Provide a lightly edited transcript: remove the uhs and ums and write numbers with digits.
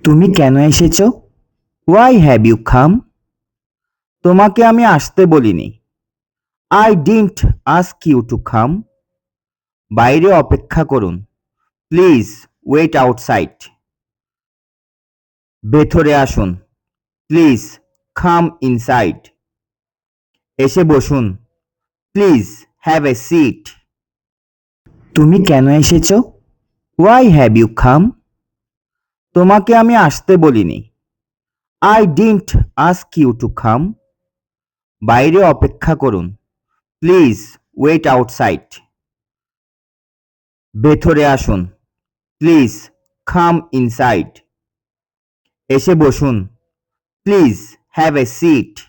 তুমি কেন এসেছো? Why have you come? তোমাকে আমি আসতে বলিনি। I didn't ask you to come. বাইরে অপেক্ষা করুন। Please wait outside. ভেতরে আসুন। Please come inside. এসে বসুন। Please have a seat. তুমি কেন এসেছো? Why have you come? তোমাকে আমি আসতে বলিনি। I didn't ask you to come. বাইরে অপেক্ষা করুন। Please wait outside. ভেতরে আসুন। Please come inside. এসে বসুন। Please have a seat.